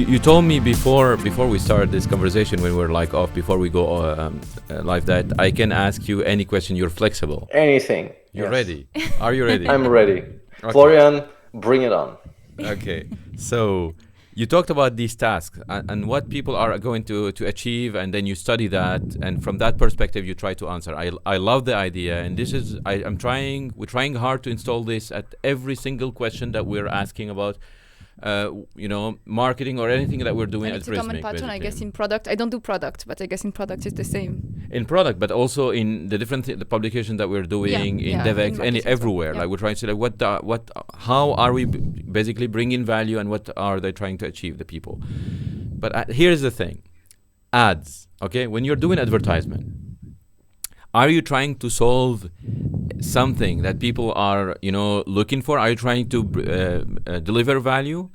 You told me before we started this conversation, when we're like off, before we go live, that I can ask you any question. You're flexible. Anything. You're Yes. ready. Are you ready? I'm ready. Okay. Florian, bring it on. Okay. So you talked about these tasks and what people are going to achieve, and then you study that, and from that perspective you try to answer. I love the idea, and this is we're trying hard to install this at every single question that we're asking about marketing or anything that we're doing And at it's a common Prismic. pattern, I basically. guess, in product. I don't do product, but I guess in product it's the same. In product, but also in the different the publications that we're doing in DevX, everywhere. Yeah. Like we're trying to say, like, how are we basically bringing value, and what are they trying to achieve, the people? But here's the thing: ads. Okay, when you're doing advertisement, are you trying to solve something that people are looking for? Are you trying to deliver value?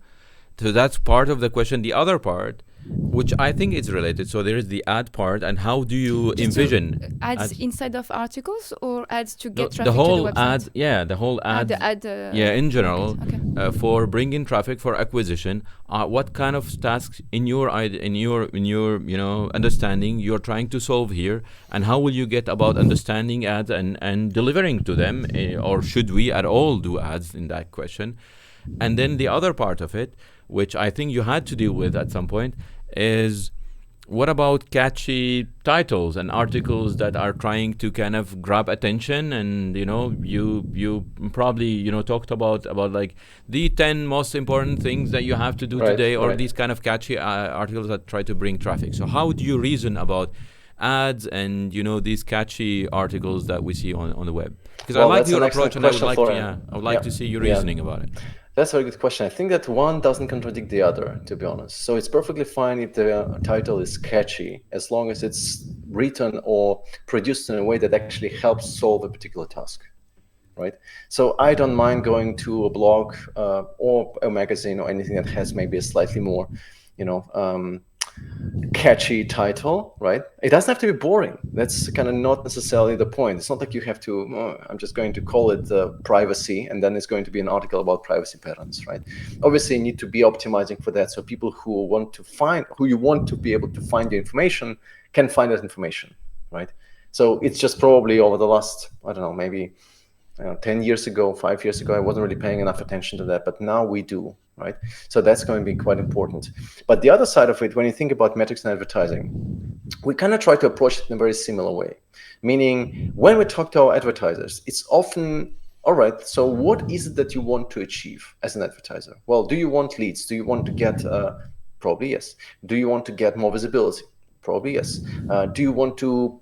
So that's part of the question. The other part, which I think is related, so there is the ad part, and how do you envision ads inside of articles, or ads to get traffic the whole to the website? the whole ad, in general, okay. For bringing traffic, for acquisition? What kind of tasks in your understanding you're trying to solve here, and how will you get about understanding ads and delivering to them, or should we at all do ads in that question? And then the other part of it, which I think you had to deal with at some point, is what about catchy titles and articles that are trying to kind of grab attention? And you probably talked about like the 10 most important things that you have to do today, or these kind of catchy articles that try to bring traffic. So how do you reason about ads and these catchy articles that we see on the web? Because I like your approach, and I would like to see your reasoning about it. That's a very good question. I think that one doesn't contradict the other, to be honest. So it's perfectly fine if the title is catchy, as long as it's written or produced in a way that actually helps solve a particular task, right? So I don't mind going to a blog or a magazine or anything that has maybe a slightly more, catchy title, right? It doesn't have to be boring. That's kind of not necessarily the point. It's not like you have to, I'm just going to call it privacy, and then it's going to be an article about privacy patterns, right? Obviously, you need to be optimizing for that, so people who you want to be able to find the information can find that information, right? So it's just probably over the last, I don't know, maybe 10 years ago, 5 years ago, I wasn't really paying enough attention to that, but now we do, right? So that's going to be quite important. But the other side of it, when you think about metrics and advertising, we kind of try to approach it in a very similar way. Meaning, when we talk to our advertisers, it's often, all right, so what is it that you want to achieve as an advertiser? Well, do you want leads? Do you want to get, probably yes. Do you want to get more visibility? Probably yes. Do you want to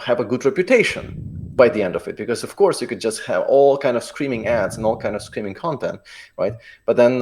have a good reputation by the end of it? Because of course you could just have all kind of screaming ads and all kind of screaming content, right? But then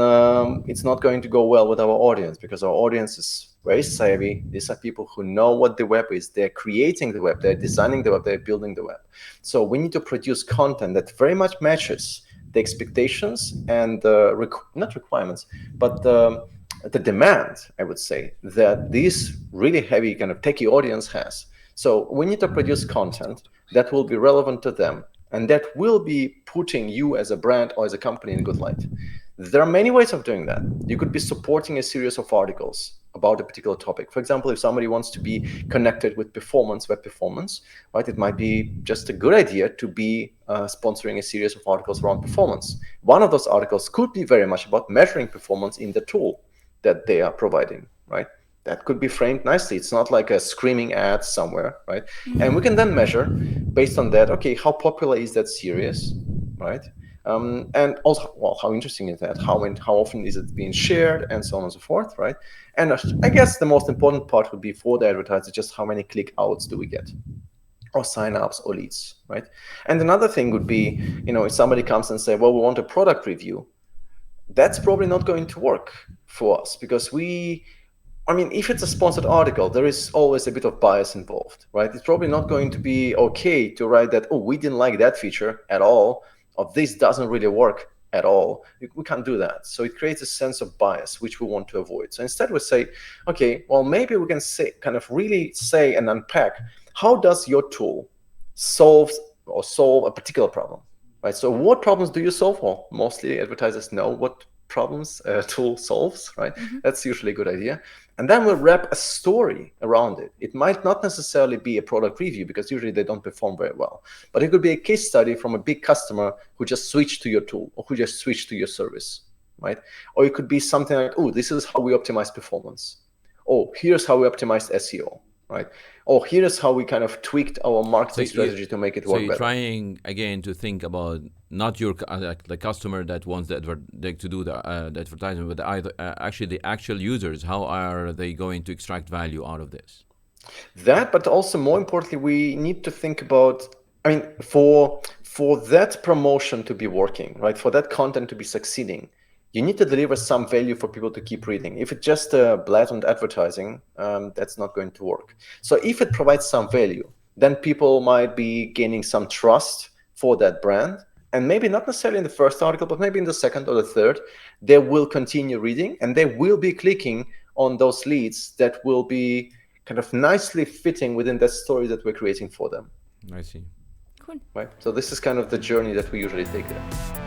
it's not going to go well with our audience, because our audience is very savvy. These are people who know what the web is. They're creating the web, they're designing the web, they're building the web. So we need to produce content that very much matches the expectations and not requirements, but the demand, I would say, that this really heavy kind of techie audience has. So we need to produce content that will be relevant to them, and that will be putting you as a brand or as a company in good light. There are many ways of doing that. You could be supporting a series of articles about a particular topic. For example, if somebody wants to be connected with performance, web performance, right, it might be just a good idea to be sponsoring a series of articles around performance. One of those articles could be very much about measuring performance in the tool that they are providing, right? That could be framed nicely. It's not like a screaming ad somewhere, right? Mm-hmm. And we can then measure based on that, okay, how popular is that series, right? And also, well, how interesting is that? How often is it being shared, and so on and so forth, right? And I guess the most important part would be for the advertiser, just how many click outs do we get, or sign-ups or leads, right? And another thing would be, if somebody comes and say, well, we want a product review, that's probably not going to work for us, because if it's a sponsored article, there is always a bit of bias involved, right? It's probably not going to be okay to write that, oh, we didn't like that feature at all, or this doesn't really work at all. We can't do that. So it creates a sense of bias, which we want to avoid. So instead we say, okay, well, maybe we can really say and unpack, how does your tool solve a particular problem, right? So what problems do you solve? Well, mostly advertisers know what problems a tool solves, right? That's usually a good idea. And then we'll wrap a story around it. It might not necessarily be a product review because usually they don't perform very well, but it could be a case study from a big customer who just switched to your tool or who just switched to your service, right? Or it could be something like, oh, this is how we optimize performance. Oh, here's how we optimized SEO, right? Oh, here's how we kind of tweaked our marketing strategy to make it work So you're better. trying again to think about not your like the customer that wants to do the advertisement, but either actually the actual users. How are they going to extract value out of this? That, but also more importantly, we need to think about, I mean, for that promotion to be working, right? For that content to be succeeding, you need to deliver some value for people to keep reading. If it's just blatant advertising, that's not going to work. So if it provides some value, then people might be gaining some trust for that brand. And maybe not necessarily in the first article, but maybe in the second or the third, they will continue reading and they will be clicking on those leads that will be kind of nicely fitting within that story that we're creating for them. I see. Cool. Right. So this is kind of the journey that we usually take there.